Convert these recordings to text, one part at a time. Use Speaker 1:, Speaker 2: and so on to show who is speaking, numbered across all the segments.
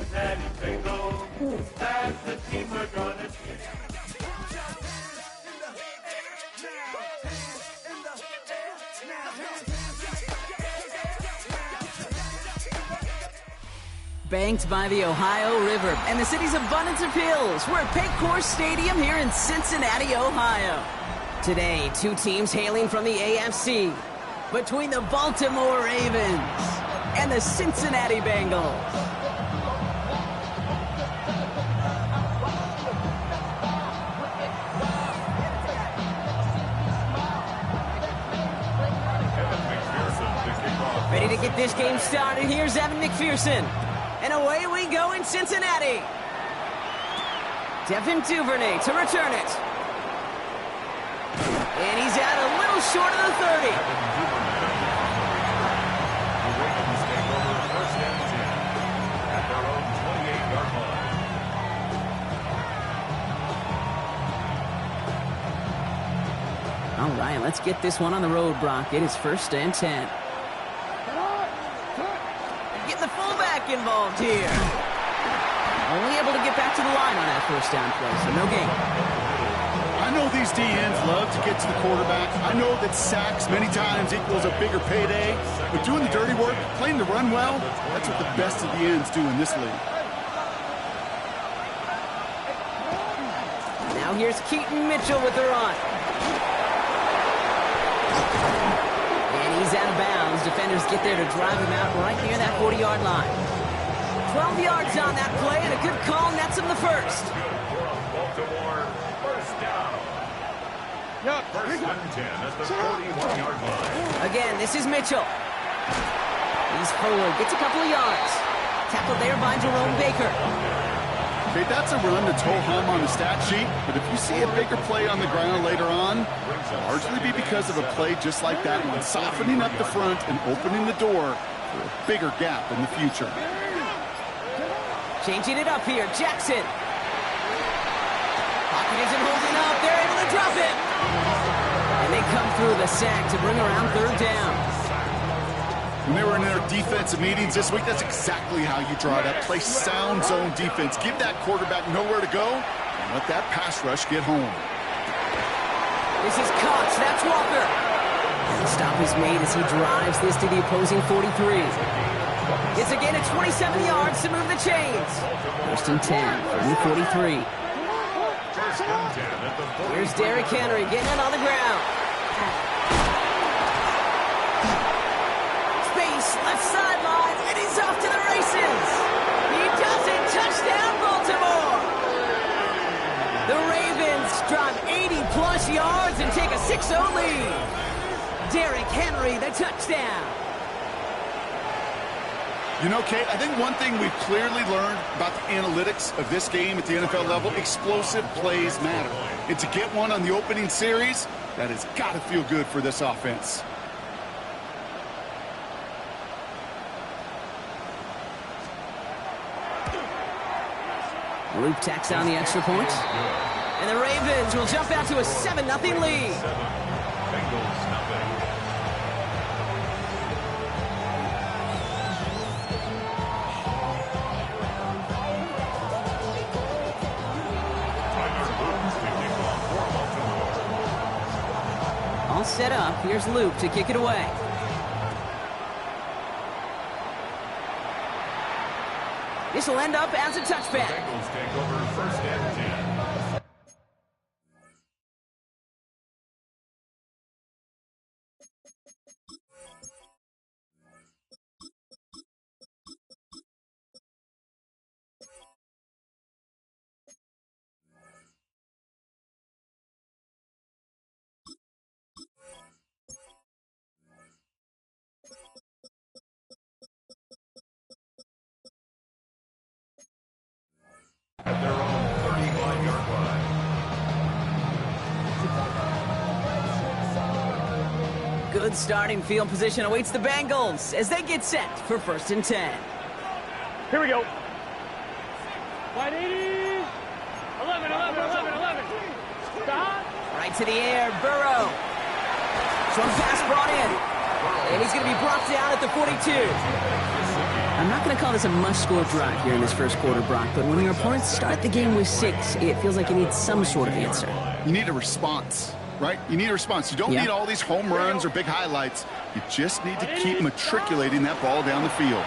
Speaker 1: Cincinnati Bengals. That's the team we're gonna see.
Speaker 2: Banked by the Ohio River and the city's abundance of hills, we're at Paycor Stadium here in Cincinnati, Ohio. Today, two teams hailing from the AFC, between the Baltimore Ravens and the Cincinnati Bengals. Ready to get this game started, here's Evan McPherson. And away we go in Cincinnati. Devin Duvernay to return it. And he's out a little short of the 30.
Speaker 3: The Ravens take over first and 10 at their own 28-yard line.
Speaker 2: All right, let's get this one on the road, Brock. It is first and 10. Getting the fullback involved here. Only able to get back to the line on that first down play, so no gain.
Speaker 4: I know these DNs love to get to the quarterback. I know that sacks many times equals a bigger payday. But doing the dirty work, playing the run well, that's what the best of the ends do in this league.
Speaker 2: Now here's Keaton Mitchell with the run. And he's out of bounds. Defenders get there to drive him out right near that 40-yard line. 12 yards on that play, and a good call nets him the first.
Speaker 3: Baltimore, first down. First and 10 at the 41-yard line.
Speaker 2: Again, this is Mitchell. He's forward, gets a couple of yards. Tackled there by Jerome Baker.
Speaker 4: Okay, that's a run to toe-home on the stat sheet, but if you see a bigger play on the ground later on, it'll largely be because of a play just like that one, softening up the front and opening the door for a bigger gap in the future.
Speaker 2: Changing it up here, Jackson. Pocket isn't holding up, they're able to drop it. And they come through the sack to bring around third down.
Speaker 4: When they were in their defensive meetings this week, that's exactly how you draw it up. Play sound zone defense. Give that quarterback nowhere to go and let that pass rush get home.
Speaker 2: This is Cox, that's Walker. The stop is made as he drives this to the opposing 43. It's again at 27 yards to move the chains. First and 10 from the 43.
Speaker 3: First and 10 at the 40.
Speaker 2: Here's Derrick Henry getting it on the ground. Space, left sideline, and he's off to the races. He does it, touchdown Baltimore. The Ravens drive 80-plus yards and take a 6-0 lead. Derrick Henry, the touchdown.
Speaker 4: You know, Kate, I think one thing we've clearly learned about the analytics of this game at the NFL level, explosive plays matter. And to get one on the opening series, that has got to feel good for this offense.
Speaker 2: Luke tacks on the extra point. And the Ravens will jump out to a 7-0 lead.
Speaker 3: Bengals nothing.
Speaker 2: All set up. Here's Luke to kick it away. This will end up as a touchback.
Speaker 3: Bengals take over first and 10. At their own 35-yard line.
Speaker 2: Good starting field position awaits the Bengals as they get set for first and 10.
Speaker 5: Here we go. Wide 80. 11. Stop.
Speaker 2: Right to the air, Burrow. Short pass brought in. And he's going to be brought down at the 42. I'm not going to call this a must-score drive here in this first quarter, Brock, but when your opponents start the game with 6, it feels like you need some sort of answer.
Speaker 4: You need a response, right? You need a response. You don't need all these home runs or big highlights. You just need to keep matriculating that ball down the field.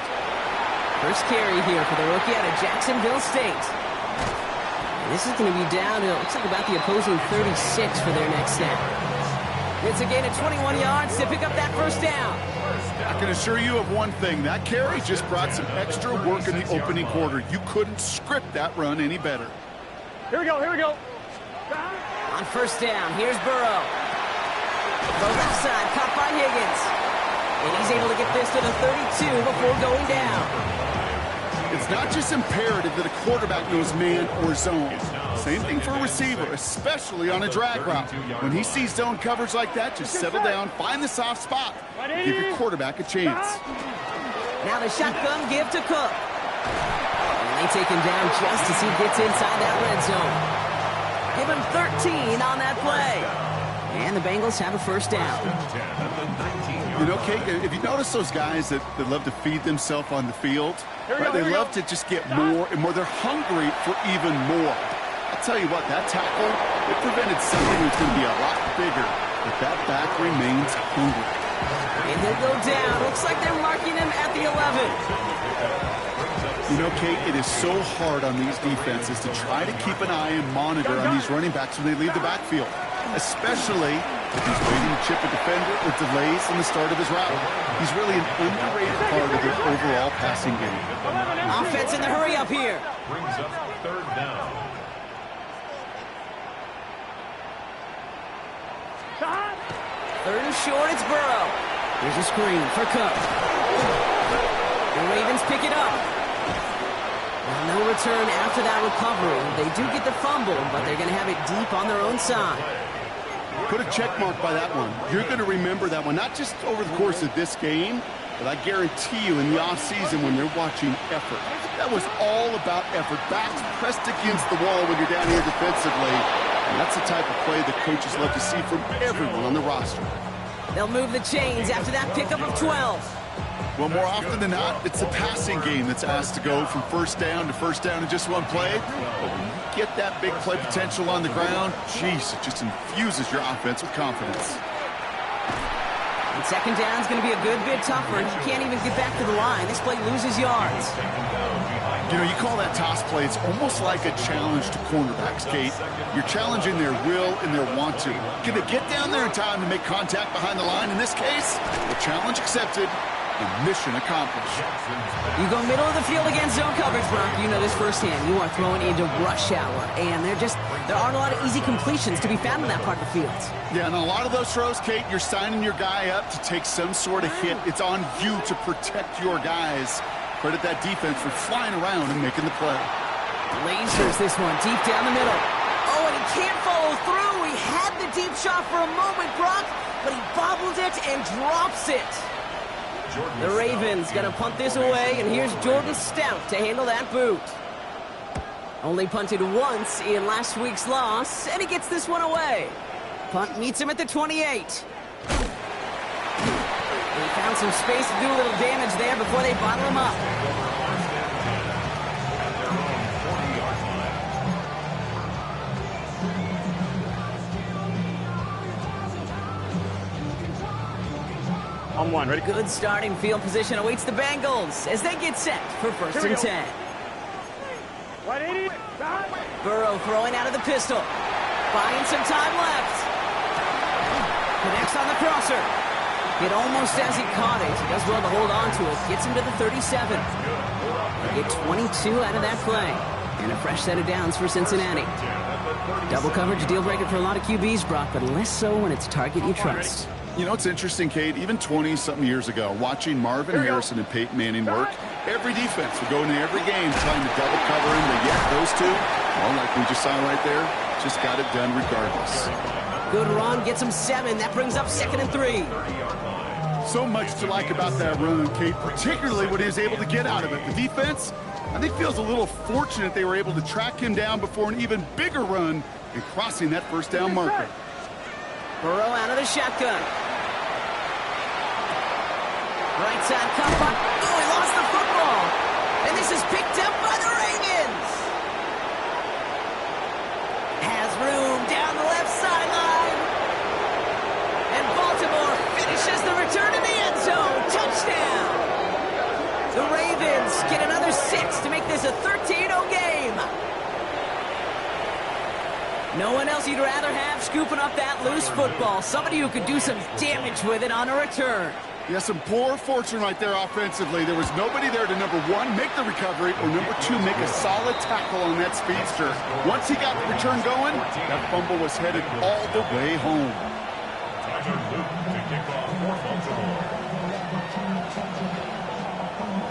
Speaker 2: First carry here for the rookie out of Jacksonville State. And this is going to be down to, it looks like about the opposing 36 for their next snap. It's a gain of 21 yards to pick up that first down.
Speaker 4: I can assure you of one thing. That carry just brought some extra work in the opening quarter. You couldn't script that run any better.
Speaker 5: Here we go, here we go.
Speaker 2: On first down, here's Burrow. The left side, caught by Higgins. And he's able to get this to the 32 before going down.
Speaker 4: It's not just imperative that a quarterback knows man or zone. Same thing for a receiver, especially on a drag route. When he sees zone coverage like that, just settle down, find the soft spot, give your quarterback a chance.
Speaker 2: Now the shotgun give to Cook. And they take him down just as he gets inside that red zone. Give him 13 on that play. And the Bengals have a first down.
Speaker 4: You know, Kate, if you notice those guys that love to feed themselves on the field, right, they love to just get more and more. They're hungry for even more. I'll tell you what, that tackle, it prevented something that's going to be a lot bigger, but that back remains hungry.
Speaker 2: And he'll go down. Looks like they're marking him at the 11.
Speaker 4: You know, Kate, it is so hard on these defenses to try to keep an eye and monitor on these running backs when they leave the backfield, especially if he's waiting to chip a defender or delays in the start of his route. He's really an underrated part of their overall passing game.
Speaker 2: Offense in the hurry up here.
Speaker 3: Brings up third down.
Speaker 2: Third and short, it's Burrow. Here's a screen for Cook. The Ravens pick it up. Well, no return after that recovery. They do get the fumble, but they're going to have it deep on their own side.
Speaker 4: Put a check mark by that one. You're going to remember that one, not just over the course of this game, but I guarantee you in the offseason when they're watching effort. That was all about effort. Backs pressed against the wall when you're down here defensively. And that's the type of play that coaches love to see from everyone on the roster.
Speaker 2: They'll move the chains after that pickup of 12.
Speaker 4: Well, more often than not, it's the passing game that's asked to go from first down in just one play. But when you get that big play potential on the ground, geez, it just infuses your offense with confidence.
Speaker 2: And second down is going to be a good bit tougher. He can't even get back to the line. This play loses yards.
Speaker 4: You know, you call that toss play, it's almost like a challenge to cornerbacks, Kate. You're challenging their will and their want to. Can they get down there in time to make contact behind the line? In this case, the challenge accepted and mission accomplished.
Speaker 2: You go middle of the field against zone coverage, Brock. You know this firsthand. You are throwing into rush hour, and there aren't a lot of easy completions to be found in that part of the field.
Speaker 4: Yeah, and a lot of those throws, Kate, you're signing your guy up to take some sort of hit. It's on you to protect your guys. Credit that defense for flying around and making the play.
Speaker 2: Lasers this one deep down the middle. Oh, and he can't follow through. He had the deep shot for a moment, Brock, but he bobbled it and drops it. The Ravens going to punt this away, and here's Jordan Stout to handle that boot. Only punted once in last week's loss, and he gets this one away. Punt meets him at the 28. He found some space to do a little damage there before they bottle him up.
Speaker 5: On one, ready?
Speaker 2: Good starting field position awaits the Bengals as they get set for first and 10.
Speaker 5: 180.
Speaker 2: Burrow throwing out of the pistol. Buying some time left. Connects on the crosser. Hit almost as he caught it. He does well to hold on to it. Gets him to the 37. They get 22 out of that play. And a fresh set of downs for Cincinnati. Double coverage, deal breaker for a lot of QBs, Brock, but less so when it's a target you trust.
Speaker 4: You know, it's interesting, Kate, even 20-something years ago, watching Marvin Harrison and Peyton Manning work, every defense would go into every game trying to double cover him, but yet those two, well, like we just saw right there, just got it done regardless.
Speaker 2: Good run, gets him 7. That brings up 2nd and 3.
Speaker 4: So much to like about that run, Kate, particularly what he was able to get out of it. The defense, I think, feels a little fortunate they were able to track him down before an even bigger run and crossing that first down marker.
Speaker 2: Burrow out of the shotgun. Right side, come up. Oh, he lost the football. points to make this a 13-0 game. No one else you'd rather have scooping up that loose football. Somebody who could do some damage with it on a return.
Speaker 4: Yeah, some poor fortune right there offensively. There was nobody there to, number one, make the recovery, or number two, make a solid tackle on that speedster. Once he got the return going, that fumble was headed all the way home.
Speaker 3: Tyler Luke to kick off for Baltimore.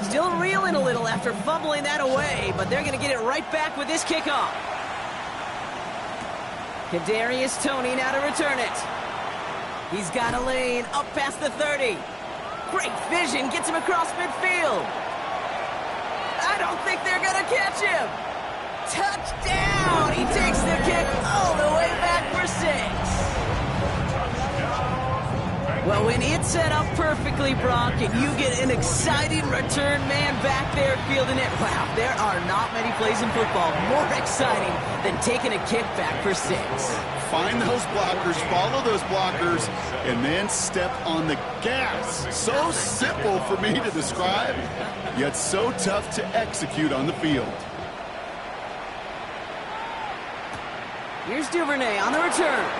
Speaker 2: Still reeling a little after fumbling that away, but they're going to get it right back with this kickoff. Kadarius Toney now to return it. He's got a lane up past the 30. Great vision, gets him across midfield. I don't think they're going to catch him. Touchdown! He takes the kick all the way back for 6. Well, when it's set up perfectly, Brock, and you get an exciting return man back there fielding it, wow, there are not many plays in football more exciting than taking a kick back for 6.
Speaker 4: Find those blockers, follow those blockers, and then step on the gas. So simple for me to describe, yet so tough to execute on the field.
Speaker 2: Here's Duvernay on the return.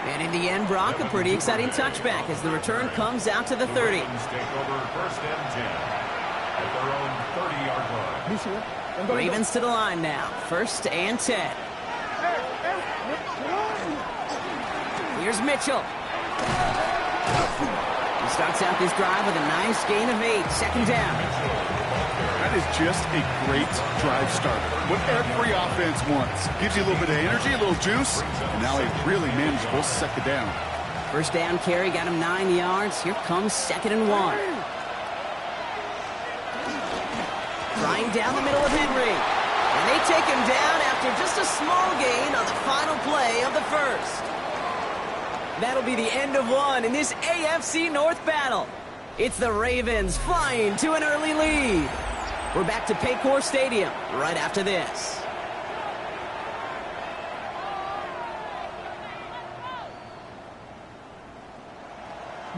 Speaker 2: And in the end, Brock, a pretty exciting touchback as the return comes out to the 30.
Speaker 3: Take over first and 10 at their own 30-yard line.
Speaker 2: Ravens to the line now. First and 10. Here's Mitchell. He starts out this drive with a nice gain of 8. Second down.
Speaker 4: That is just a great drive starter. What every offense wants. Gives you a little bit of energy, a little juice, and now a really manageable second down.
Speaker 2: First down carry got him 9 yards. Here comes 2nd and 1. Trying down the middle of Henry. And they take him down after just a small gain on the final play of the first. That'll be the end of one in this AFC North battle. It's the Ravens flying to an early lead. We're back to Paycor Stadium right after this.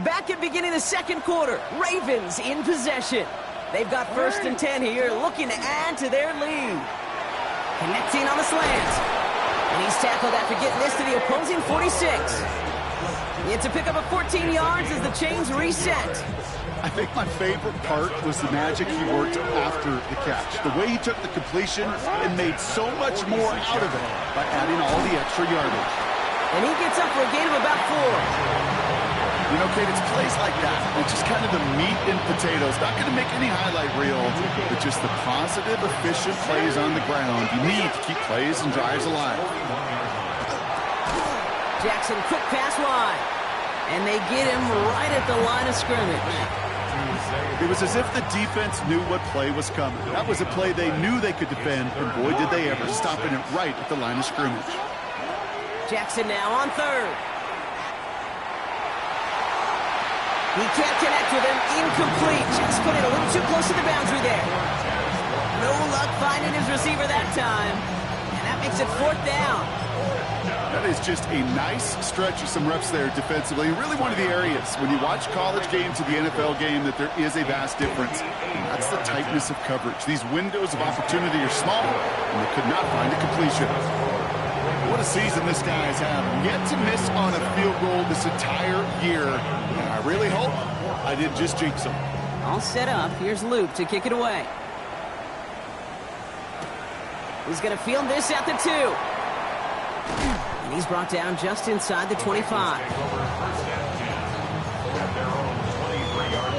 Speaker 2: Back at beginning of the second quarter, Ravens in possession. They've got first and 10 here, looking to add to their lead. Connecting on the slant. And he's tackled after getting this to the opposing 46. It's a pickup of 14 yards as the chains reset.
Speaker 4: I think my favorite part was the magic he worked after the catch. The way he took the completion and made so much more out of it by adding all the extra yardage.
Speaker 2: And he gets up for a gain of about 4.
Speaker 4: You know, Kate, it's plays like that. It's just kind of the meat and potatoes. Not going to make any highlight reel, but just the positive, efficient plays on the ground. You need to keep plays and drives alive.
Speaker 2: Jackson, quick pass wide. And they get him right at the line of scrimmage.
Speaker 4: It was as if the defense knew what play was coming. That was a play they knew they could defend, and boy, did they ever, stopping it right at the line of scrimmage.
Speaker 2: Jackson now on 3rd. He can't connect with him. Incomplete. Just put it a little too close to the boundary there. No luck finding his receiver that time. And that makes it 4th down.
Speaker 4: That is just a nice stretch of some reps there defensively. Really one of the areas when you watch college games to the NFL game that there is a vast difference. And that's the tightness of coverage. These windows of opportunity are small, and they could not find a completion. What a season this guy has had. Yet to miss on a field goal this entire year. And I really hope I didn't just jinx him.
Speaker 2: All set up. Here's Luke to kick it away. He's going to field this at the 2. And he's brought down just inside the 25.
Speaker 3: Take over first and 10 at their own 23-yard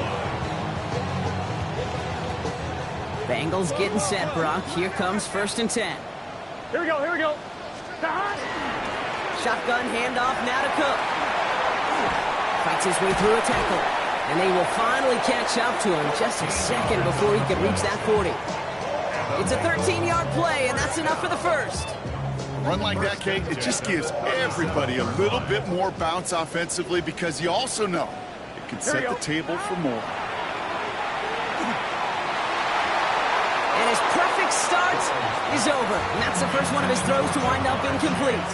Speaker 3: line.
Speaker 2: Bengals getting set, Brock. Here comes first and 10.
Speaker 5: Here we go, here we go.
Speaker 2: Shotgun handoff now to Cook. Fights his way through a tackle. And they will finally catch up to him just a second before he can reach that 40. It's a 13-yard play, and that's enough for the first.
Speaker 4: Run like that, Kate, it just gives everybody a little bit more bounce offensively because you also know it can set the table for more.
Speaker 2: And his perfect start is over. And that's the first one of his throws to wind up incomplete.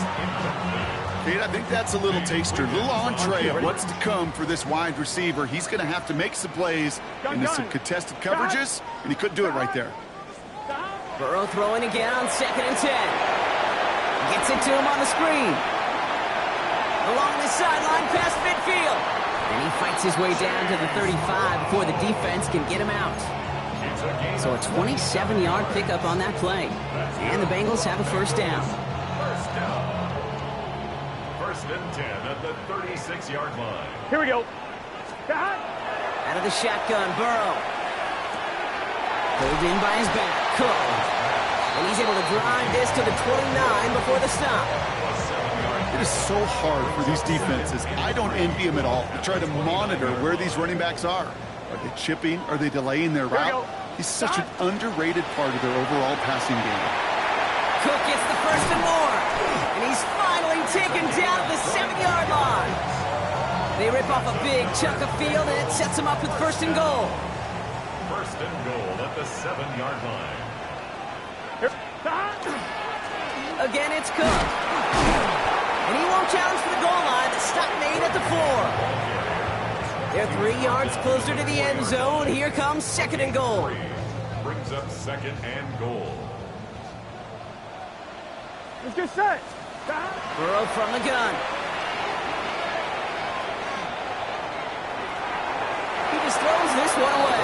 Speaker 4: Kate, I think that's a little taster, a little entree of what's to come for this wide receiver. He's going to have to make some plays into some contested coverages, and he couldn't do it right there.
Speaker 2: Burrow throwing again on 2nd and 10. Gets it to him on the screen. Along the sideline past midfield. And he fights his way down to the 35 before the defense can get him out. So a 27-yard pickup on that play. And the Bengals have a first down.
Speaker 3: First and 10 at the 36-yard line.
Speaker 5: Here we go.
Speaker 2: Out of the shotgun, Burrow. Pulled in by his back, Cook. And he's able to drive this to the 29 before the stop.
Speaker 4: It is so hard for these defenses. I don't envy them at all. They try to monitor where these running backs are. Are they chipping? Are they delaying their route? He's such an underrated part of their overall passing game.
Speaker 2: Cook gets the first and more. And he's finally taken down at the 7-yard line. They rip off a big chunk of field, and it sets them up with first and goal.
Speaker 3: First and goal at the 7-yard line.
Speaker 2: Again, it's Cook. And he won't challenge for the goal line. The stop made at the 4. They're 3 yards closer to the end zone. Here comes 2nd and goal.
Speaker 3: Brings up 2nd and goal.
Speaker 5: Let's get set.
Speaker 2: Burrow from the gun. He just throws this one away.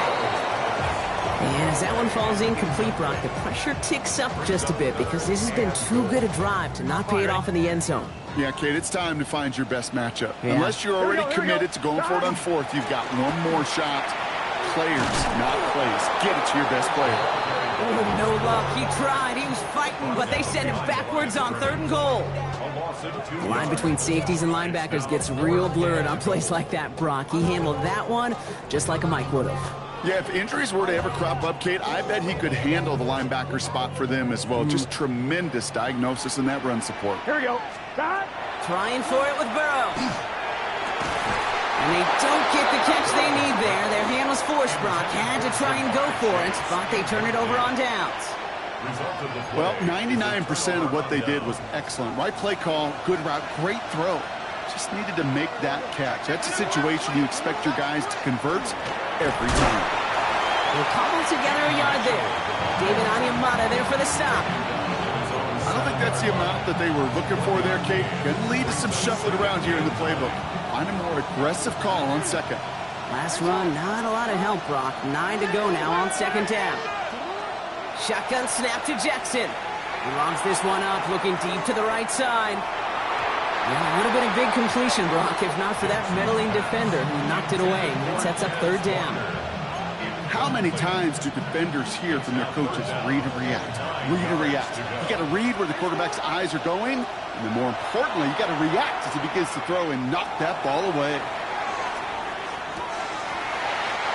Speaker 2: And as that one falls incomplete, Brock, the pressure ticks up just a bit because this has been too good a drive to not pay it off in the end zone.
Speaker 4: Yeah, Kate, it's time to find your best matchup.
Speaker 2: Yeah.
Speaker 4: Unless you're already committed to going for it on 4th, you've got one more shot. Players, not plays. Get it to your best player.
Speaker 2: Oh, no luck. He tried. He was fighting, but they send him backwards on 3rd and goal. The line between safeties and linebackers gets real blurred on plays like that, Brock. He handled that one just like a Mike would have.
Speaker 4: Yeah, if injuries were to ever crop up, Kate, I bet he could handle the linebacker spot for them as well. Just tremendous diagnosis in that run support.
Speaker 5: Here we go.
Speaker 2: Trying for it with Burrow. And they don't get the catch they need there. Their hand was forced, Brock. Had to try and go for it, but they turn it over on downs.
Speaker 4: Well, 99% of what they did was excellent. Right play call, good route, great throw. Just needed to make that catch. That's a situation you expect your guys to convert every time.
Speaker 2: We'll cobble together a yard there. David Onyemata there for the stop.
Speaker 4: I don't think that's the amount that they were looking for there, Kate. Going to lead to some shuffling around here in the playbook. Find a more aggressive call on 2nd.
Speaker 2: Last run, not a lot of help, Brock. 9 to go now on 2nd down. Shotgun snap to Jackson. He lobs this one up, looking deep to the right side. Yeah, a little bit of big completion, Brock, if not for that meddling defender who knocked it away. It sets up 3rd down.
Speaker 4: How many times do defenders hear from their coaches, read and react, read and react? You got to read where the quarterback's eyes are going, and then more importantly, you got to react as he begins to throw and knock that ball away.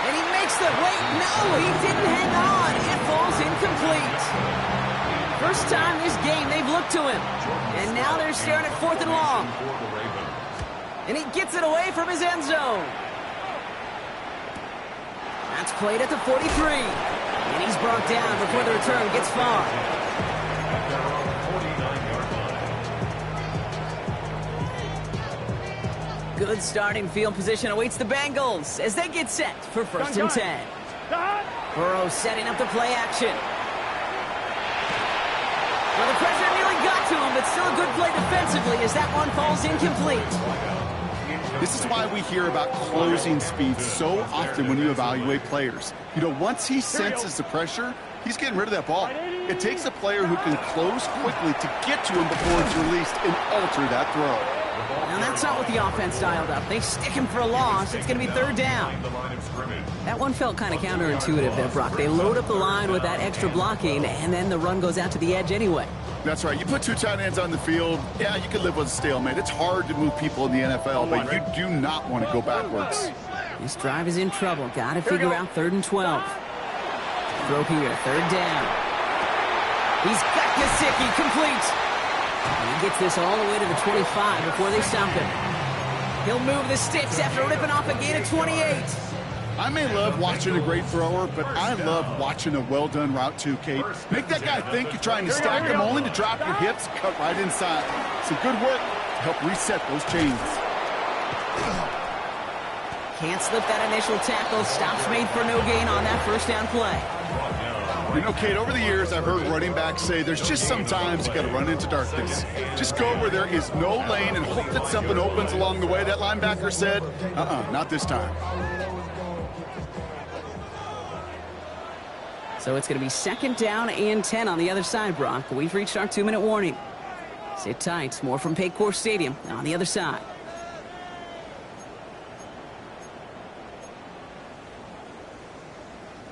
Speaker 2: And he makes the wait. No, he didn't hang on. It falls incomplete. First time this game they've looked to him. And now they're staring at 4th and long. And he gets it away from his end zone. That's played at the 43. And he's brought down before the return gets far. Good starting field position awaits the Bengals as they get set for 1st and 10. Burrow setting up the play action. Well, the pressure nearly got to him, but still a good play defensively as that one falls incomplete.
Speaker 4: This is why we hear about closing speed so often when you evaluate players. You know, once he senses the pressure, he's getting rid of that ball. It takes a player who can close quickly to get to him before it's released and alter that throw.
Speaker 2: Now that's not what the offense dialed up. They stick him for a loss. It's going to be 3rd down. That one felt kind of counterintuitive there, Brock. They load up the line with that extra blocking, and then the run goes out to the edge anyway.
Speaker 4: That's right. You put 2 tight ends on the field, yeah, you can live with a stalemate. It's hard to move people in the NFL, but you do not want to go backwards.
Speaker 2: This drive is in trouble. Got to figure out 3rd and 12. Throw here, 3rd down. He's got Gesicki complete. And he gets this all the way to the 25 before they stop him. He'll move the sticks after ripping off a gain of 28.
Speaker 4: I may love watching a great thrower, but I love watching a well-done route too, Kate. Make that guy think you're trying to stack him only to drop your hips, cut right inside. Some good work, help reset those chains.
Speaker 2: Can't slip that initial tackle. Stops made for no gain on that first down play.
Speaker 4: You know, Kate, over the years, I've heard running backs say there's just sometimes you got to run into darkness. Just go where there is no lane and hope that something opens along the way. That linebacker said, not this time.
Speaker 2: So it's going to be 2nd down and 10 on the other side, Brock. We've reached our 2-minute warning. Sit tight. More from Paycor Stadium on the other side.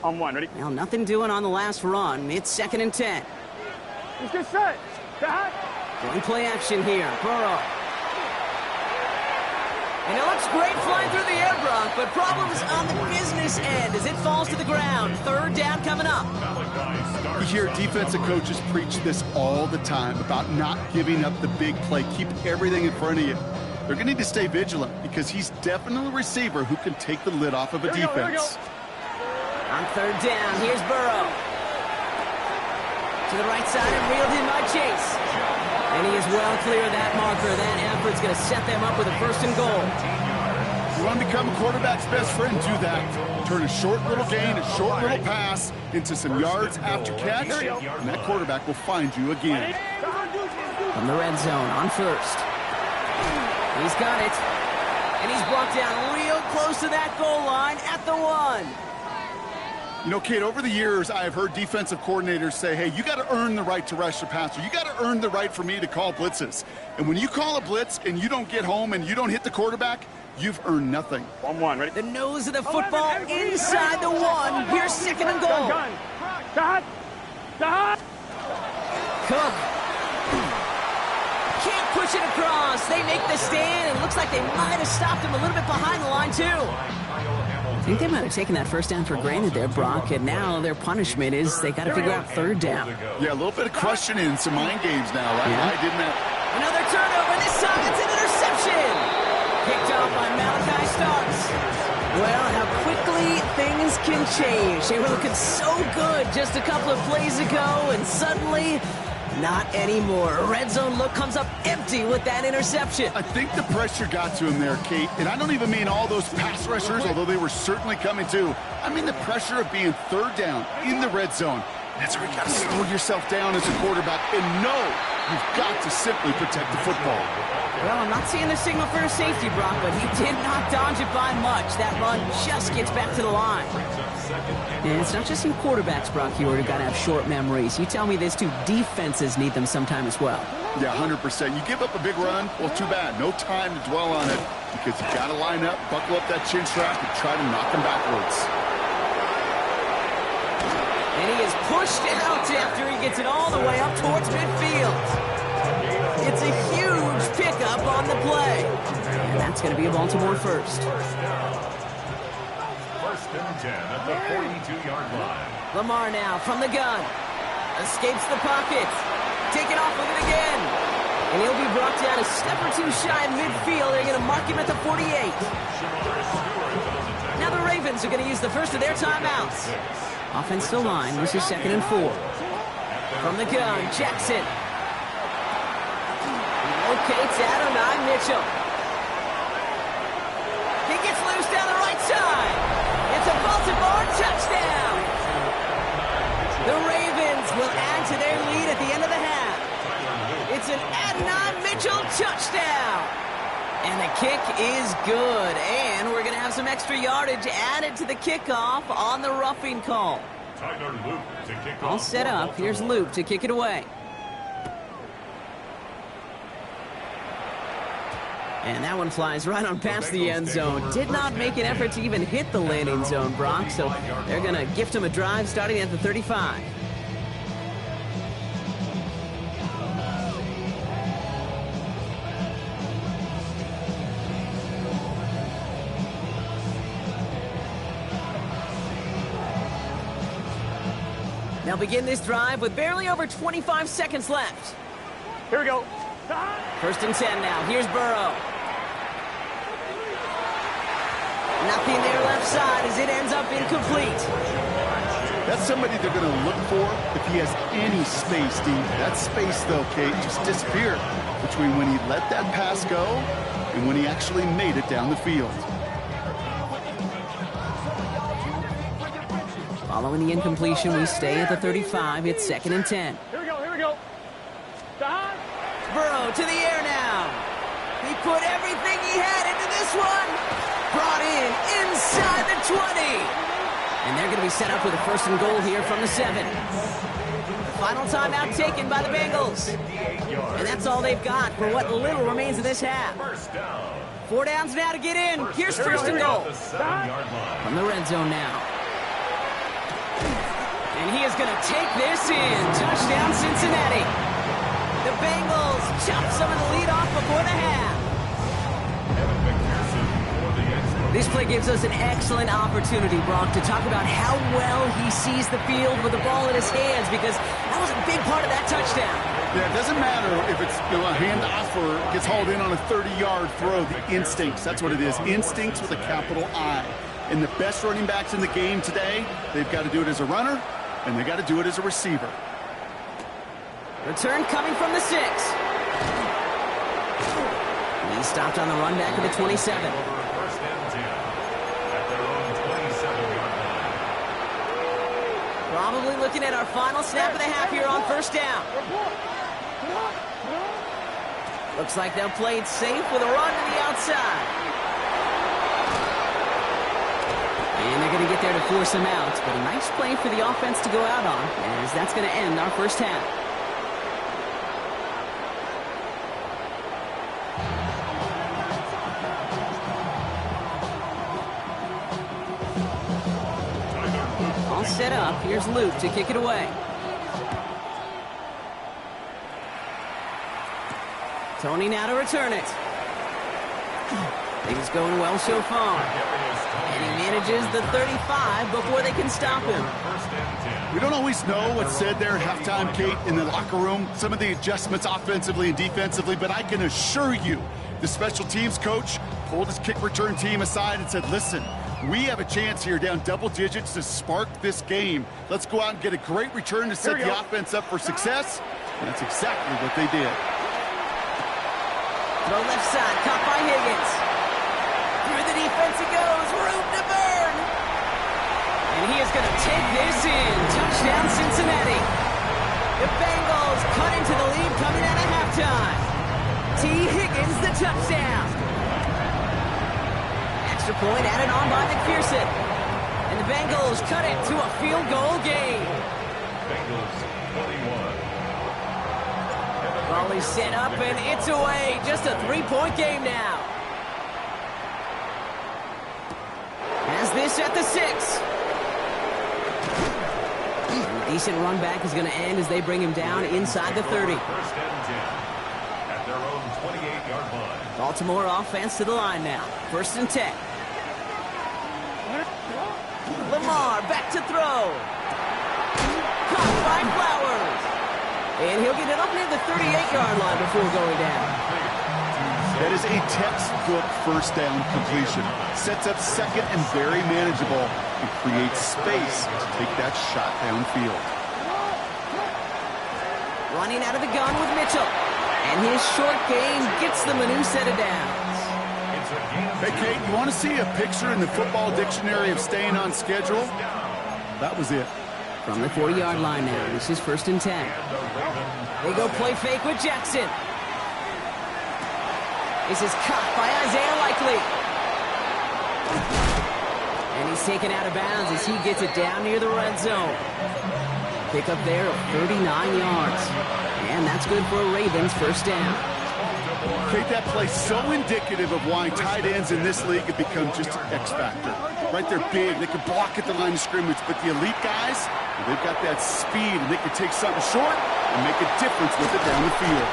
Speaker 5: On 1, ready?
Speaker 2: Well, nothing doing on the last run. It's 2nd and 10.
Speaker 5: Let's get set. Set.
Speaker 2: One play action here. Burrow. And it looks great flying through the air, Brock, but problems on the business end as it falls to the ground. 3rd down coming up.
Speaker 4: You hear defensive coaches preach this all the time about not giving up the big play. Keep everything in front of you. They're going to need to stay vigilant because he's definitely a receiver who can take the lid off of a defense.
Speaker 2: On 3rd down, here's Burrow. To the right side and reeled in by Chase. And he is well clear of that marker. That effort's going to set them up with a 1st and goal.
Speaker 4: You want to become a quarterback's best friend, do that. Turn a short little gain, a short little pass into some yards after catch, and that quarterback will find you again.
Speaker 2: From the red zone on 1st. He's got it. And he's brought down real close to that goal line at the 1.
Speaker 4: You know, Kate, over the years, I have heard defensive coordinators say, hey, you got to earn the right to rush the passer. You got to earn the right for me to call blitzes. And when you call a blitz and you don't get home and you don't hit the quarterback, you've earned nothing.
Speaker 5: 1-1, ready?
Speaker 2: The nose of the football inside the 1. Here's 2nd and goal. Cook. Can't push it across. They make the stand. It looks like they might have stopped him a little bit behind the line, too. I think they might have taken that 1st down for granted there, Brock, and now their punishment is they got to figure out 3rd down.
Speaker 4: Yeah, a little bit of questioning and some mind games now, right?
Speaker 2: Yeah.
Speaker 4: Why didn't that?
Speaker 2: Another turnover. This time it's an interception. Picked off by Malachi Starks. Well, how quickly things can change. They were looking so good just a couple of plays ago, and suddenly, not anymore. A red zone look comes up empty with that interception.
Speaker 4: I think the pressure got to him there, Kate. And I don't even mean all those pass rushers, although they were certainly coming too. I mean the pressure of being 3rd down in the red zone. That's where you got to slow yourself down as a quarterback and know you've got to simply protect the football.
Speaker 2: Well, I'm not seeing the signal for a safety, Brock, but he did not dodge it by much. That run just gets back to the line. And it's not just in quarterbacks, Brock, you got to have short memories. You tell me this, too. Defenses need them sometime as well.
Speaker 4: Yeah, 100%. You give up a big run, well, too bad. No time to dwell on it because you got to line up, buckle up that chin strap, and try to knock them backwards.
Speaker 2: And he is pushed out after he gets it all the way up towards midfield. It's a huge pickup on the play. And that's going to be a Baltimore 1st.
Speaker 3: 1st and 10 at the 42-yard line.
Speaker 2: Lamar now from the gun. Escapes the pocket. Taken off with it again. And he'll be brought down a step or two shy of midfield. They're going to mark him at the 48. Now the Ravens are going to use the first of their timeouts. Offensive line. This is 2nd and 4. From the gun, Jackson. Locates Adonai Mitchell. He gets loose down the right side. It's a Baltimore touchdown. The Ravens will add to their lead at the end of the half. It's an Adonai Mitchell touchdown. And the kick is good. And we're going to have some extra yardage added to the kickoff on the roughing call.
Speaker 3: Tyler Luke to kick
Speaker 2: All
Speaker 3: off
Speaker 2: set
Speaker 3: for
Speaker 2: up. Here's
Speaker 3: Baltimore.
Speaker 2: Luke to kick it away. And that one flies right on past the end zone. Did not make an effort to even hit the landing zone, Brock. So they're going to gift him a drive starting at the 35. They'll begin this drive with barely over 25 seconds left.
Speaker 5: Here we go.
Speaker 2: 1st and 10 now. Here's Burrow. Nothing there left side as it ends up incomplete.
Speaker 4: That's somebody they're going to look for if he has any space, Steve. That space, though, Kate, just disappeared between when he let that pass go and when he actually made it down the field.
Speaker 2: Following the incompletion, we stay at the 35. It's 2nd and 10.
Speaker 5: Here we go, here we go. Behind.
Speaker 2: Burrow to the air now. He put everything he had into this one. Brought in inside the 20. And they're going to be set up with a 1st and goal here from the 7. The final timeout taken by the Bengals. And that's all they've got for what little remains of this half. 4 downs now to get in. Here's 1st and goal. From the red zone now. And he is going to take this in. Touchdown, Cincinnati. The Bengals chop some of the lead off before the half. This play gives us an excellent opportunity, Brock, to talk about how well he sees the field with the ball in his hands, because that was a big part of that touchdown.
Speaker 4: Yeah, it doesn't matter if it's a handoff or gets hauled in on a 30-yard throw. The instincts, that's what it is. Instincts with a capital I. And the best running backs in the game today, they've got to do it as a runner, and they got to do it as a receiver.
Speaker 2: Return coming from the 6. He stopped on the run back of the 27. Probably looking at our final snap of the half here on 1st down. Looks like they'll play it safe with a run to the outside. And they're going to get there to force him out. But a nice play for the offense to go out on, as that's going to end our 1st half. All set up. Here's Luke to kick it away. Tony now to return it. Things going well so far. And he manages the 35 before they can stop him.
Speaker 4: We don't always know what's said there at halftime, Kate, in the locker room. Some of the adjustments offensively and defensively, but I can assure you the special teams coach pulled his kick return team aside and said, listen, we have a chance here down double digits to spark this game. Let's go out and get a great return to set the offense up for success. And that's exactly what they did.
Speaker 2: Throw left side, caught by Higgins. Through the defense it goes, room to burn. And he is going to take this in. Touchdown, Cincinnati. The Bengals cut into the lead coming out of halftime. T. Higgins, the touchdown. Extra point added on by McPherson. And the Bengals cut it to a field goal game.
Speaker 3: Bengals 21.
Speaker 2: Raleigh set up and it's away. Just a 3-point game now. Has this at the 6. And a decent run back is going to end as they bring him down inside the 30.
Speaker 3: 1st and 10 at their own 28-yard line.
Speaker 2: Baltimore offense to the line now. 1st and 10. Lamar back to throw. Caught by Flowers. And he'll get it up near the 38-yard line before going down.
Speaker 4: That is a textbook 1st down completion. Sets up 2nd and very manageable and creates space to take that shot downfield.
Speaker 2: Running out of the gun with Mitchell. And his short game gets them a new set of downs.
Speaker 4: Hey, Kate, you want to see a picture in the football dictionary of staying on schedule? That was it.
Speaker 2: From the 40-yard line now, this is 1st and 10. They go play fake with Jackson. This is caught by Isaiah Likely. And he's taken out of bounds as he gets it down near the red zone. Pick up there of 39 yards. And that's good for a Ravens 1st down.
Speaker 4: Kate, that play so indicative of why tight ends in this league have become just an X factor. Right, they're big, they can block at the line of scrimmage, but the elite guys, they've got that speed, and they can take something short and make a difference with it down the field.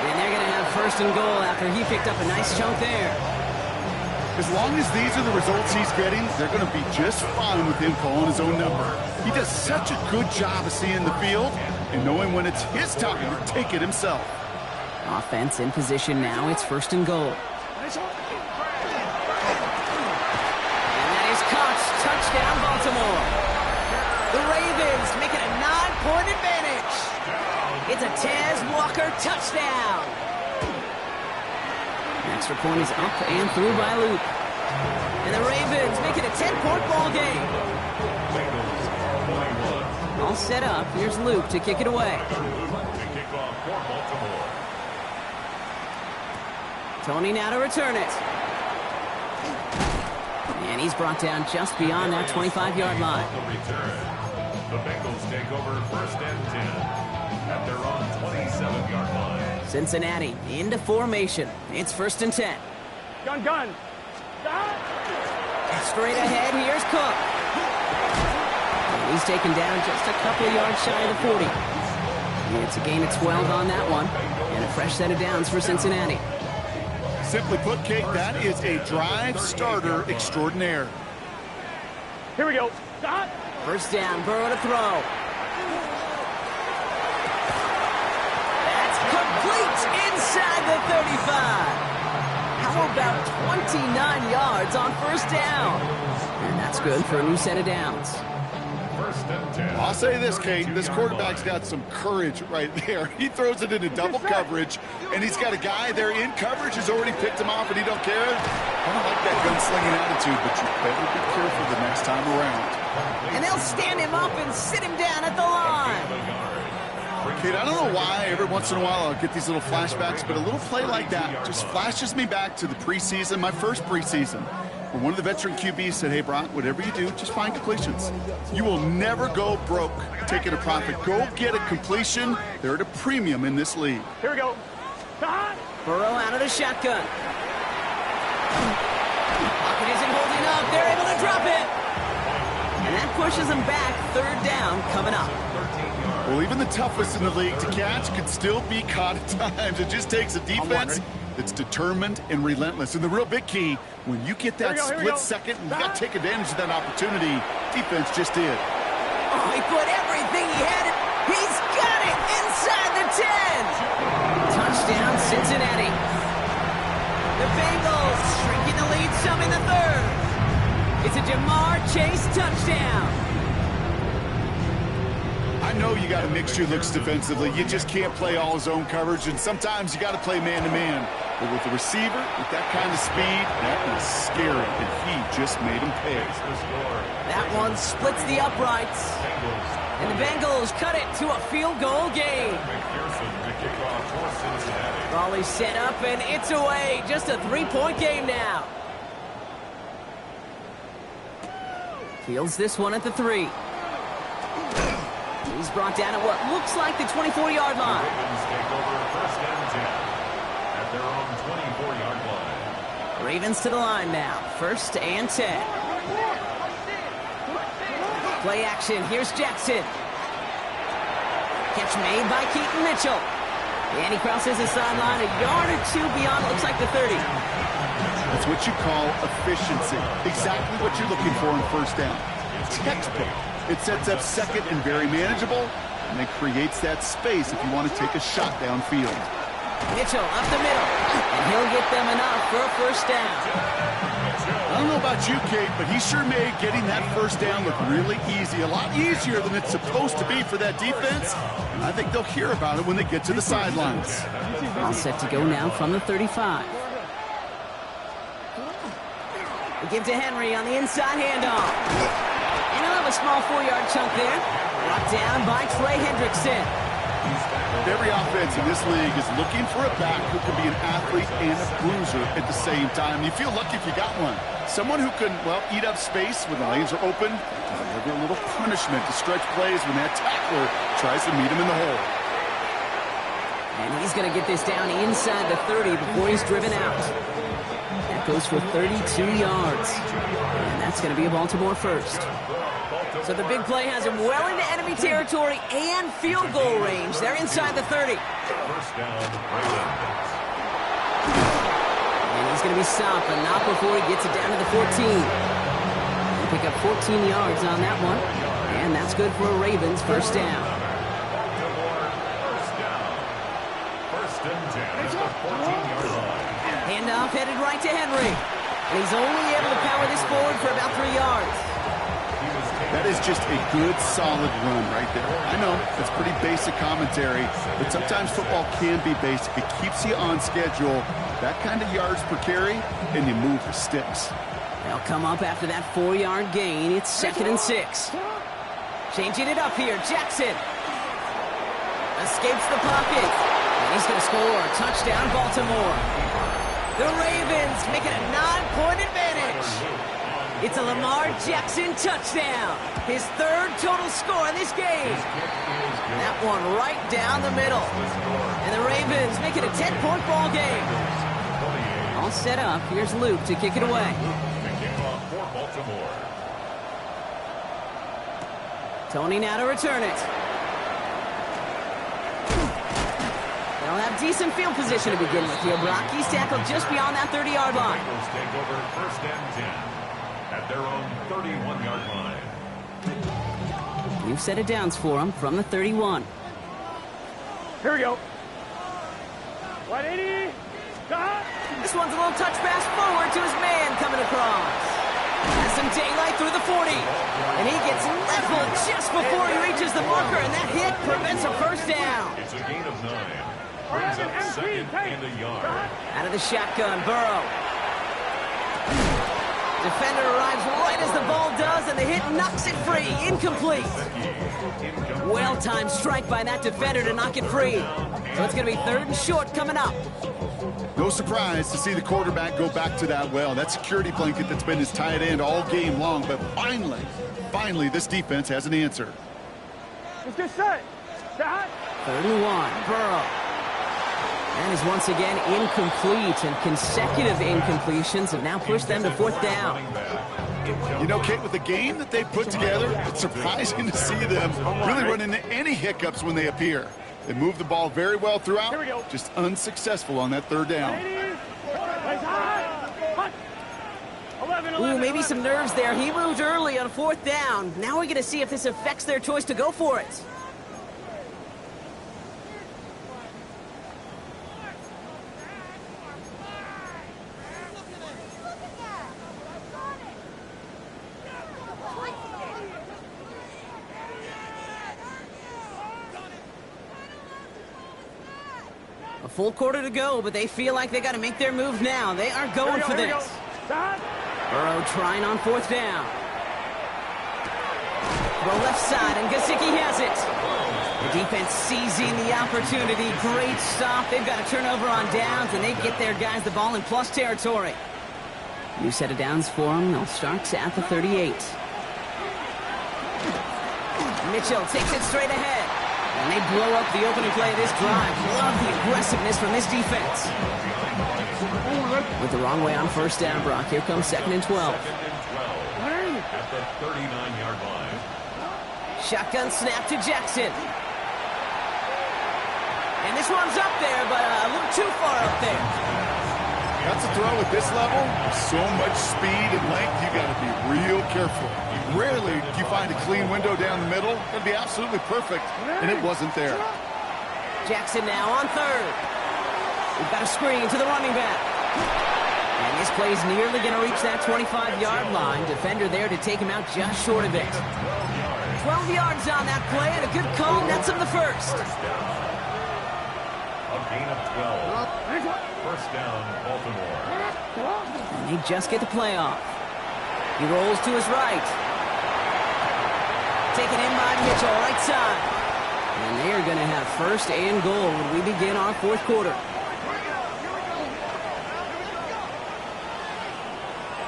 Speaker 2: And they're going to have 1st and goal after he picked up a nice chunk there.
Speaker 4: As long as these are the results he's getting, they're going to be just fine with him calling his own number. He does such a good job of seeing the field and knowing when it's his time to take it himself.
Speaker 2: Offense in position now. It's 1st and goal. And that is caught. Touchdown, Baltimore. The Ravens touchdown! The extra point is up and through by Luke. And the Ravens make it a 10-point ball game. All set up. Here's Luke to kick it away. Tony now to return it. And he's brought down just beyond that 25-yard line.
Speaker 3: The Bengals take over first and 10 at their own 27-yard line.
Speaker 2: Cincinnati into formation. It's first and 10.
Speaker 5: Gun.
Speaker 2: Straight ahead, here's Cook. And he's taken down just a couple yards shy of the 40. And it's a gain of 12 on that one. And a fresh set of downs for Cincinnati.
Speaker 4: Simply put, Kate, that is a drive starter extraordinaire.
Speaker 5: Here we go. Stop.
Speaker 2: First down, Burrow to throw. That's complete inside the 35. How about 29 yards on first down? And that's good for a new set of downs.
Speaker 3: First and 10.
Speaker 4: I'll say this, Kate, this quarterback's got some courage right there. He throws it into double coverage, and he's got a guy there in coverage who's already picked him off, and he don't care. I don't like that gunslinging attitude, but you better be careful the next time around.
Speaker 2: And they'll stand him up and sit him down at the line.
Speaker 4: Kate, I don't know why every once in a while I'll get these little flashbacks, but a little play like that just flashes me back to the preseason, my first preseason, where one of the veteran QBs said, hey, Brock, whatever you do, just find completions. You will never go broke taking a profit. Go get a completion. They're at a premium in this league.
Speaker 5: Here we go. Stop.
Speaker 2: Burrow out of the shotgun. Pocket isn't holding up. They're able to drop it. And that pushes them back. Third down coming up.
Speaker 4: Well, even the toughest in the league to catch could still be caught at times. It just takes a defense that's determined and relentless. And the real big key, when you get that split second, and you got to take advantage of that opportunity, defense just did.
Speaker 2: Oh, he put everything he had. He's got it inside the 10. Touchdown, Cincinnati. The Bengals shrinking the lead some in the third. It's a Jamar Chase touchdown.
Speaker 4: I know you got a mixture of looks defensively. You just can't play all zone coverage, and sometimes you got to play man-to-man. But with the receiver, with that kind of speed, that is scary, and he just made him pay.
Speaker 2: That one splits the uprights. And the Bengals cut it to a field goal game. Raleigh set up, and it's away. Just a 3-point game now. Fields this one at the 3. He's brought down at what looks like the 24-yard line.
Speaker 3: Ravens take over first and 10 at their own 24-yard line.
Speaker 2: Ravens to the line now. First and 10. Play action. Here's Jackson. Catch made by Keaton Mitchell. And he crosses the sideline a yard or two beyond, looks like the 30.
Speaker 4: That's what you call efficiency. Exactly what you're looking for in first down. Textbook. It sets up second and very manageable, and it creates that space if you want to take a shot downfield.
Speaker 2: Mitchell up the middle, and he'll get them enough for a first down.
Speaker 4: I don't know about you, Kate, but he sure made getting that first down look really easy. A lot easier than it's supposed to be for that defense. And I think they'll hear about it when they get to the sidelines.
Speaker 2: All set to go now from the 35. They give to Henry on the inside handoff. And he'll have a small 4-yard chunk there. Brought down by Trey Hendrickson.
Speaker 4: Every offense in this league is looking for a back who can be an athlete and a bruiser at the same time. You feel lucky if you got one. Someone who can, well, eat up space when the lanes are open, deliver a little punishment to stretch plays when that tackler tries to meet him in the hole.
Speaker 2: And he's going to get this down inside the 30 before he's driven out. That goes for 32 yards. And that's going to be a Baltimore first. So the big play has him well into enemy territory and field goal range. They're inside the 30.
Speaker 3: First down,
Speaker 2: And he's going to be stopped, but not before he gets it down to the 14. He'll pick up 14 yards on that one. And that's good for a Ravens first down.
Speaker 3: First and 10 at the 14-yard line.
Speaker 2: Handoff headed right to Henry. And he's only able to power this forward for about 3 yards.
Speaker 4: That is just a good, solid run right there. I know, it's pretty basic commentary, but sometimes football can be basic. It keeps you on schedule, that kind of yards per carry, and you move the sticks.
Speaker 2: They'll come up after that 4-yard gain. It's 2nd and 6. Changing it up here, Jackson. Escapes the pocket. And he's going to score. Touchdown, Baltimore. The Ravens make it a 9-point advantage. It's a Lamar Jackson touchdown. His 3rd total score in this game. That one right down the middle. And the Ravens make it a 10-point ball game. All set up. Here's Luke to kick it away. Tony now to return it. They'll have decent field position to begin with here, Brock. He's tackled just beyond that 30-yard line.
Speaker 3: Bengals take over 1st and 10 at their own 31-yard line.
Speaker 2: You've set it downs for him from the 31.
Speaker 5: Here we go. 180.
Speaker 2: This one's a little touch pass forward to his man coming across. Has some daylight through the 40. And he gets leveled just before he reaches the marker, and that hit prevents a 1st down.
Speaker 3: It's a gain of 9. Brings up 2nd and a yard.
Speaker 2: Out of the shotgun, Burrow. Defender arrives right as the ball does, and the hit knocks it free. Incomplete. Well-timed strike by that defender to knock it free. So it's going to be 3rd and short coming up.
Speaker 4: No surprise to see the quarterback go back to that well. That security blanket that's been his tight end all game long. But finally, this defense has an answer.
Speaker 5: Let's get set.
Speaker 2: 3rd and 1, Burrow. And is once again incomplete, and consecutive incompletions have now pushed them to 4th down.
Speaker 4: You know, Kate, with the game that they put together, it's surprising to see them really run into any hiccups when they appear. They move the ball very well throughout, just unsuccessful on that 3rd down.
Speaker 2: Ooh, maybe some nerves there. He moved early on 4th down. Now we're going to see if this affects their choice to go for it. A full quarter to go, but they feel like they got to make their move now. They are going for this. Burrow trying on 4th down. The left side, and Gesicki has it. The defense seizing the opportunity. Great stop. They've got a turnover on downs, and they get their guys the ball in plus territory. New set of downs for them. They'll start at the 38. Mitchell takes it straight ahead. And they blow up the opening play of this drive. Love the aggressiveness from this defense. Went the wrong way on 1st down, Brock. Here comes 2nd and 12.
Speaker 3: At the 39-yard line.
Speaker 2: Shotgun snap to Jackson. And this one's up there, but a little too far up there.
Speaker 4: That's a throw at this level. So much speed and length, you got to be real careful. Rarely do you find a clean window down the middle. It'd be absolutely perfect, and it wasn't there.
Speaker 2: Jackson now on 3rd. We've got a screen to the running back. And this play's nearly going to reach that 25-yard line. Defender there to take him out just short of it. 12 yards on that play, and a good call nets him the 1st.
Speaker 3: A gain of 12. 1st down, Baltimore.
Speaker 2: And they just get the play off. He rolls to his right. Taken in by Mitchell, right side. And they are going to have 1st and goal when we begin our 4th quarter.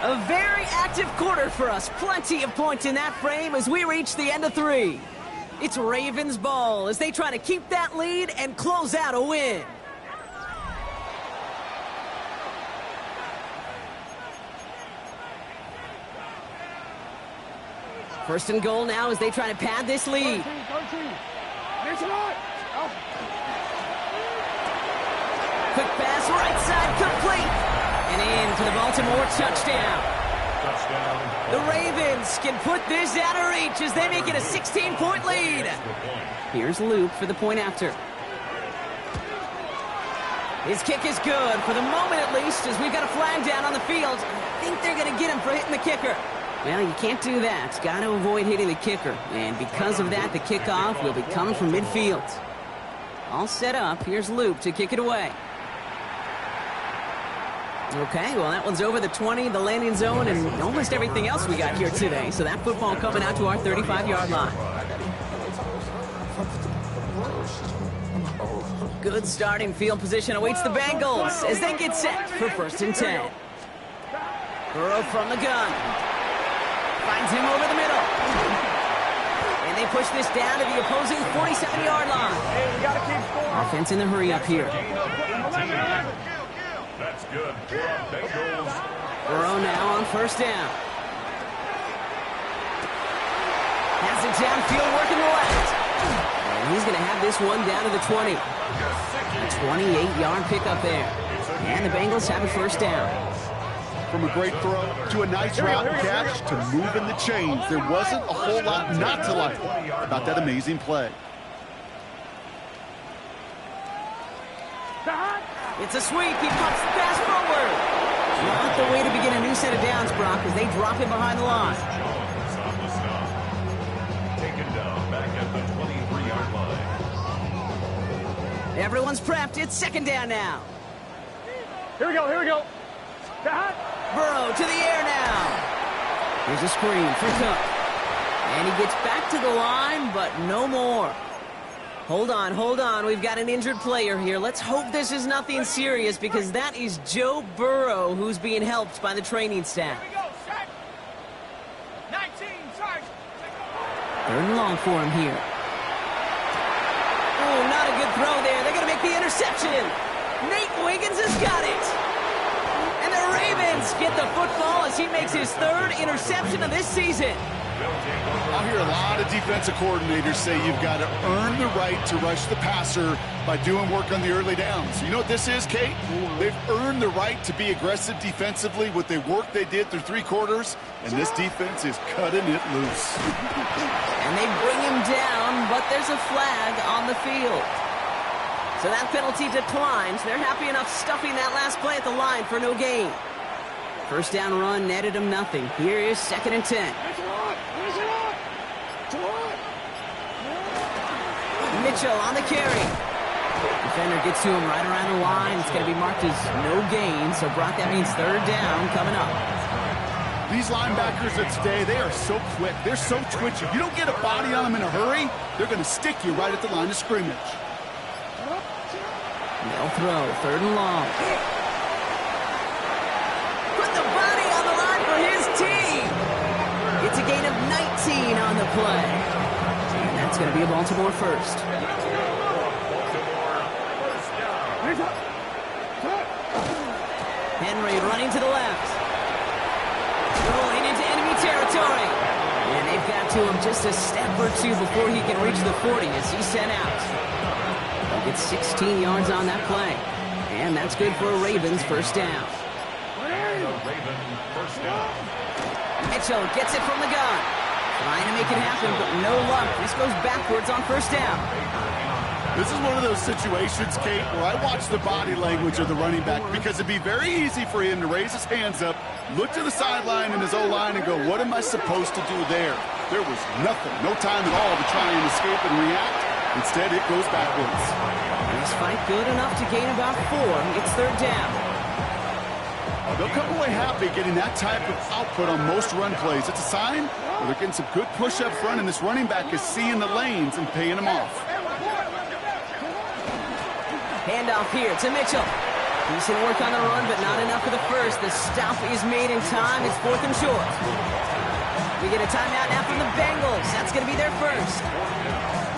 Speaker 2: A very active quarter for us. Plenty of points in that frame as we reach the end of 3. It's Ravens ball as they try to keep that lead and close out a win. First and goal now as they try to pad this lead. Quick pass, right side, complete. And into the Baltimore touchdown. The Ravens can put this out of reach as they make it a 16-point lead. Here's Luke for the point after. His kick is good, for the moment at least, as we've got a flag down on the field. I think they're going to get him for hitting the kicker. Well, you can't do that. Got to avoid hitting the kicker. And because of that, the kickoff will be coming from midfield. All set up. Here's Luke to kick it away. Okay, well, that one's over the 20, the landing zone, and almost everything else we got here today. So that football coming out to our 35-yard line. Good starting field position awaits the Bengals as they get set for 1st and 10. Burrow from the gun. Finds him over the middle. And they push this down to the opposing 47-yard line.
Speaker 5: Hey, we got to keep scoring.
Speaker 2: Offense in the hurry up here.
Speaker 3: That's good for Bengals.
Speaker 2: Burrow now on 1st down. Has it downfield working left. And he's going to have this one down to the 20. A 28-yard pickup there. And the Bengals have a 1st down.
Speaker 4: From a great throw to a nice route catch to moving the chains. There wasn't a whole lot not to like about that amazing play.
Speaker 2: It's a sweep. He pops the pass forward. Not the way to begin a new set of downs, Brock, as they drop him behind the line.
Speaker 3: Jones on the stop. Taken down back at the 23-yard line.
Speaker 2: Everyone's prepped. It's 2nd down now.
Speaker 5: Here we go, here we go.
Speaker 2: Burrow to the air now. Here's a screen for Cook. And he gets back to the line, but no more. Hold on, hold on. We've got an injured player here. Let's hope this is nothing serious because that is Joe Burrow who's being helped by the training staff. 3rd and long for him here. Oh, not a good throw there. They're going to make the interception. Nate Wiggins has got it. And the Ravens get the football as he makes his 3rd interception of this season.
Speaker 4: I'll hear a lot of defensive coordinators say you've got to earn the right to rush the passer by doing work on the early downs. You know what this is, Kate? They've earned the right to be aggressive defensively with the work they did through 3 quarters, and this defense is cutting it loose.
Speaker 2: And they bring him down, but there's a flag on the field. So that penalty declines. They're happy enough stuffing that last play at the line for no gain. 1st down run netted him nothing. Here is 2nd and 10. Mitchell on the carry. Defender gets to him right around the line. It's going to be marked as no gain. So, Brock, that means 3rd down coming up.
Speaker 4: These linebackers of today, they are so quick. They're so twitchy. You don't get a body on them in a hurry, they're going to stick you right at the line of scrimmage.
Speaker 2: They'll throw. 3rd and long. Put the body on the line for his team. It's a gain of 19 on the play. And that's going to be a Baltimore 1st. Henry running to the left. Rolling into enemy territory. And they've got to him just a step or two before he can reach the 40 as he's sent out. He'll get 16 yards on that play. And that's good for a Ravens 1st down. Mitchell gets it from the gun. Trying to make it happen, but no luck. This goes backwards on 1st down.
Speaker 4: This is one of those situations, Kate, where I watch the body language of the running back because it'd be very easy for him to raise his hands up, look to the sideline in his O-line and go, what am I supposed to do there? There was nothing, no time at all to try and escape and react. Instead, it goes backwards.
Speaker 2: This fight good enough to gain about 4. It's 3rd down.
Speaker 4: They'll come away happy getting that type of output on most run plays. It's a sign where they're getting some good push up front, and this running back is seeing the lanes and paying them off.
Speaker 2: Handoff here to Mitchell. Decent work on the run, but not enough for the 1st. The stop is made in time. It's 4th and short. We get a timeout now from the Bengals. That's going to be their 1st.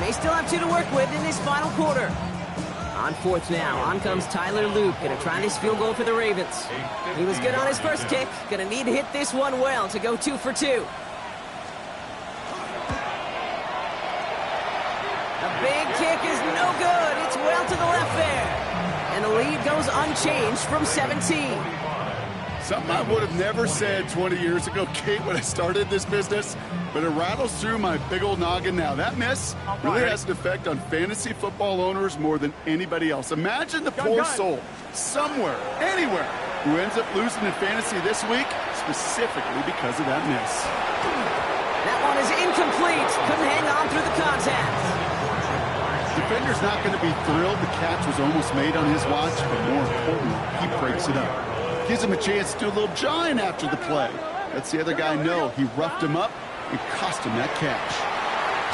Speaker 2: They still have 2 to work with in this final quarter. On 4th now, on comes Tyler Luke, going to try this field goal for the Ravens. He was good on his 1st kick, going to need to hit this one well to go 2 for 2. A big kick is no good. It's well to the left there. And the lead goes unchanged from 17.
Speaker 4: Something I would have never said 20 years ago, Kate, when I started this business, but it rattles through my big old noggin now. That miss really has an effect on fantasy football owners more than anybody else. Imagine the poor soul somewhere, anywhere, who ends up losing in fantasy this week specifically because of that miss.
Speaker 2: That one is incomplete. Couldn't hang on through the contact.
Speaker 4: Defender's not going to be thrilled the catch was almost made on his watch, but more importantly, he breaks it up. Gives him a chance to do a little jawing after the play. Lets the other guy know he roughed him up and cost him that catch.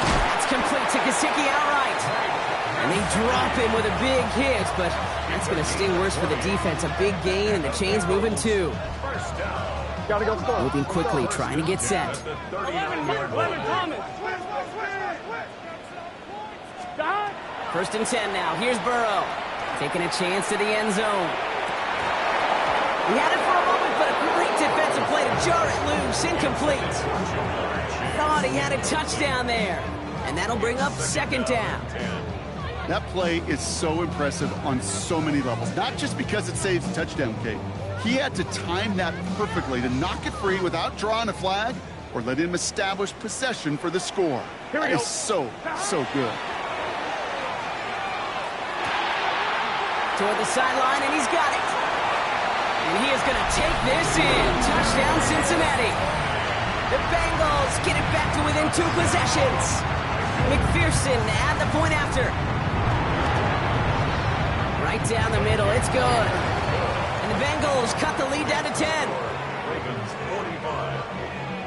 Speaker 2: That's complete to Gesicki outright. And they drop him with a big hit, but that's going to sting worse for the defense. A big gain, and the chain's moving too.
Speaker 5: Gotta go score.
Speaker 2: Moving quickly, trying to get set. First and 10 now. Here's Burrow. Taking a chance to the end zone. He had it for a moment, but a great defensive play to jar it loose. Incomplete. Thought he had a touchdown there. And that'll bring up second down.
Speaker 4: That play is so impressive on so many levels. Not just because it saves a touchdown, Kate. He had to time that perfectly to knock it free without drawing a flag or let him establish possession for the score. That is so good.
Speaker 2: Toward the sideline, and he's got it. And he is going to take this in. Touchdown, Cincinnati. The Bengals get it back to within 2 possessions. McPherson at the point after. Right down the middle. It's good. And the Bengals cut the lead down to 10.
Speaker 3: Ravens 45.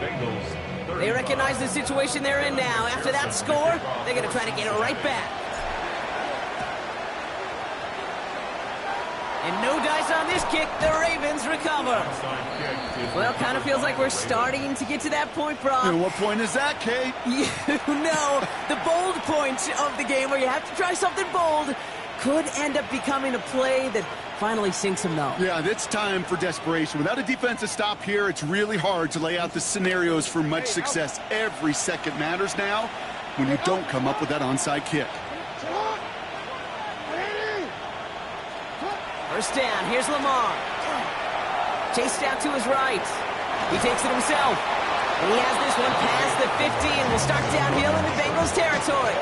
Speaker 3: Bengals 30.
Speaker 2: They recognize the situation they're in now. After that score, they're going to try to get it right back. And no dice on this kick. The Ravens recover. Well, kind of feels like we're starting to get to that point, Brock.
Speaker 4: And what point is that, Kate?
Speaker 2: You know, the bold point of the game where you have to try something bold could end up becoming a play that finally sinks them, though.
Speaker 4: Yeah, it's time for desperation. Without a defensive stop here, it's really hard to lay out the scenarios for much success. Every second matters now when you don't come up with that onside kick.
Speaker 2: First down, here's Lamar. Chased out to his right. He takes it himself. And he has this one past the 50 and will start downhill into Bengals territory.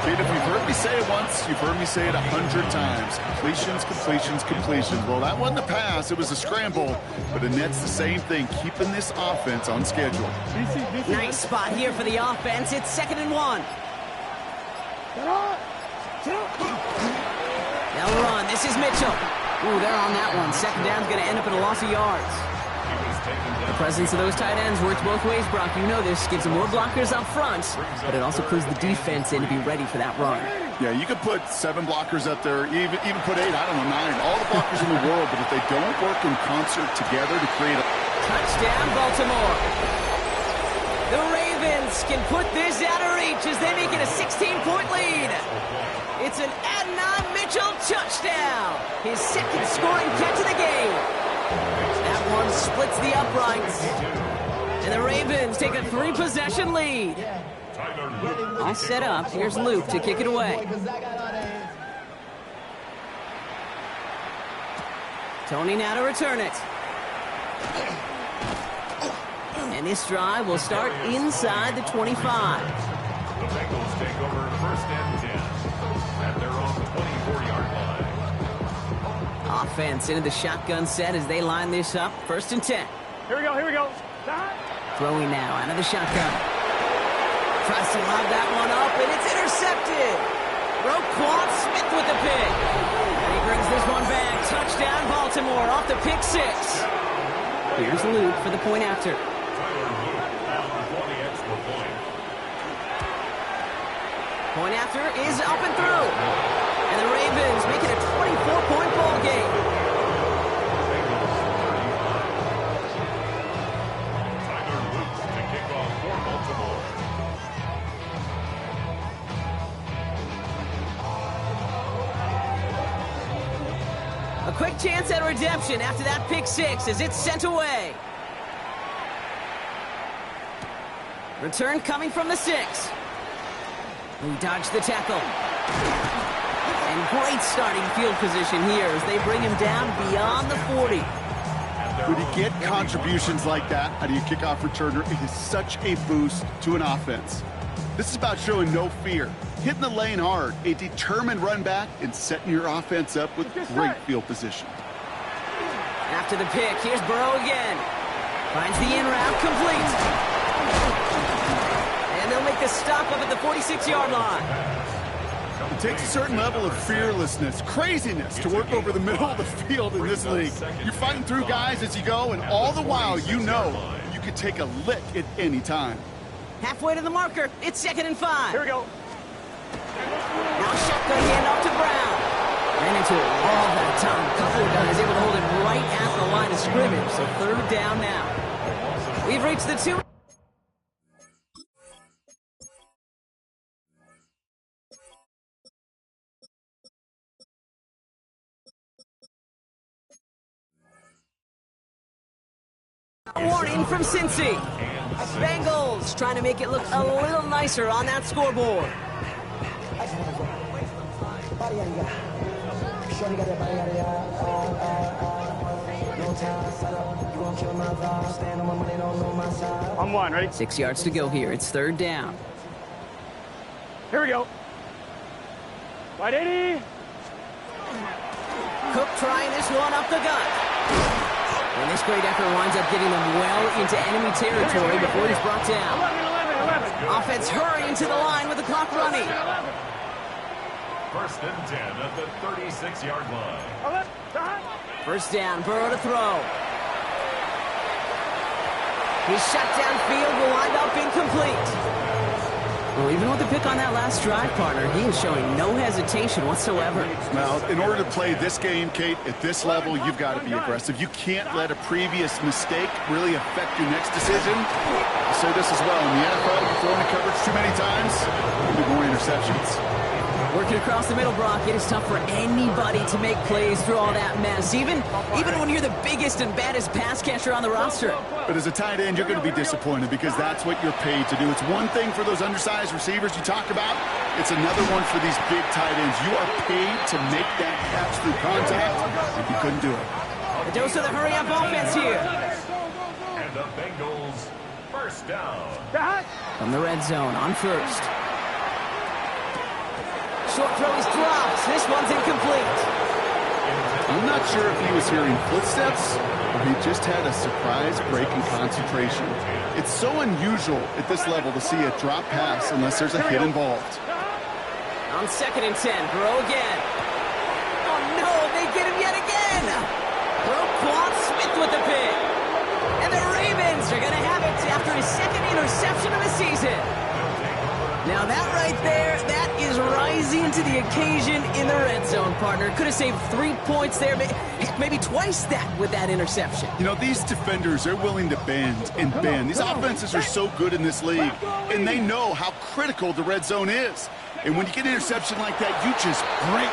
Speaker 4: Kate, if you've heard me say it once, you've heard me say it 100 times. Completions, completions, completions. Well, that wasn't a pass. It was a scramble. But Annette's the same thing, keeping this offense on schedule.
Speaker 2: Nice spot here for the offense. It's 2nd and 1. They'll run. This is Mitchell. Ooh, they're on that one. Second down's going to end up in a loss of yards. The presence of those tight ends works both ways, Brock. You know this. Gives them more blockers up front, but it also clues the defense in to be ready for that run.
Speaker 4: Yeah, you could put 7 blockers up there, even put 8, I don't know, 9, all the blockers in the world, but if they don't work in concert together to create a...
Speaker 2: Touchdown, Baltimore. The Ravens can put this out of reach as they make it a 16-point lead. It's an Adnan Mitchell touchdown. His 2nd scoring catch of the game. That one splits the uprights. And the Ravens take a 3-possession lead. All set up. Here's Luke to kick it away. Tony now to return it. And this drive will start inside the 25.
Speaker 3: The Bengals take over first and 10 at their own 24-yard line.
Speaker 2: Offense into the shotgun set as they line this up. 1st and 10.
Speaker 5: Here we go, here we go.
Speaker 2: Throwing now out of the shotgun. Tries to lob that one up, and it's intercepted. Roquan Smith with the pick. And he brings this one back. Touchdown, Baltimore, off the pick 6. Here's Luke for the point after. Point after is up and through. And the Ravens make it a 24-point ball game.
Speaker 3: Tyler Luke to kick off for Baltimore.
Speaker 2: A quick chance at redemption after that pick 6 as it's sent away. Return coming from the 6. He dodged the tackle. And great starting field position here as they bring him down beyond the 40.
Speaker 4: When you get contributions like that out of your kickoff returner, it is such a boost to an offense. This is about showing no fear, hitting the lane hard, a determined run back, and setting your offense up with great field position.
Speaker 2: After the pick, here's Burrow again. Finds the in route complete. And they'll make the stop up at the 46-yard line.
Speaker 4: It takes a certain level of fearlessness, craziness to work over the middle of the field in this league. You're fighting through guys as you go, and all the while you know you could take a lick at any time.
Speaker 2: Halfway to the marker. It's 2nd and 5.
Speaker 5: Here we go.
Speaker 2: Now shotgun handoff to Brown. Ran into it all that time. A couple of guys able to hold it right at the line of scrimmage. So 3rd down now. We've reached the 2. Warning from Cincy. Bengals trying to make it look a little nicer on that scoreboard.
Speaker 5: On one, ready?
Speaker 2: 6 yards to go here. It's 3rd down.
Speaker 5: Here we go. Right 80.
Speaker 2: Cook trying this one up the gut. And this great effort winds up getting them well into enemy territory before he's brought down.
Speaker 5: 11.
Speaker 2: Offense hurrying to the line with the clock running.
Speaker 3: 1st and 10 at the 36-yard line.
Speaker 2: 1st down, Burrow to throw. His shot downfield will wind up incomplete. Well, even with the pick on that last drive, partner, he is showing no hesitation whatsoever.
Speaker 4: Well, in order to play this game, Kate, at this level, you've got to be aggressive. You can't let a previous mistake really affect your next decision. I'll say this as well. In the NFL, you've thrown the coverage too many times, there'll be more interceptions.
Speaker 2: Working across the middle, Brock, it is tough for anybody to make plays through all that mess, even when you're the biggest and baddest pass catcher on the roster.
Speaker 4: But as a tight end, you're going to be disappointed because that's what you're paid to do. It's one thing for those undersized receivers you talk about. It's another one for these big tight ends. You are paid to make that catch through contact, and you couldn't do it.
Speaker 2: A dose of the hurry-up offense here.
Speaker 3: And the Bengals 1st down.
Speaker 2: From the red zone on 1st. Short throw is dropped. This one's incomplete.
Speaker 4: I'm not sure if he was hearing footsteps or he just had a surprise break in concentration. It's so unusual at this level to see a drop pass unless there's a hit involved.
Speaker 2: On 2nd and 10, Burrow again. Oh no, they get him yet again. Roquan Smith with the pick. And the Ravens are going to have it after his 2nd interception of the season. Now that right there, that is rising to the occasion in the red zone, partner. Could have saved 3 points there, maybe twice that with that interception.
Speaker 4: You know, these defenders, they're willing to bend and bend. These offenses are so good in this league, and they know how critical the red zone is. And when you get an interception like that, you just break.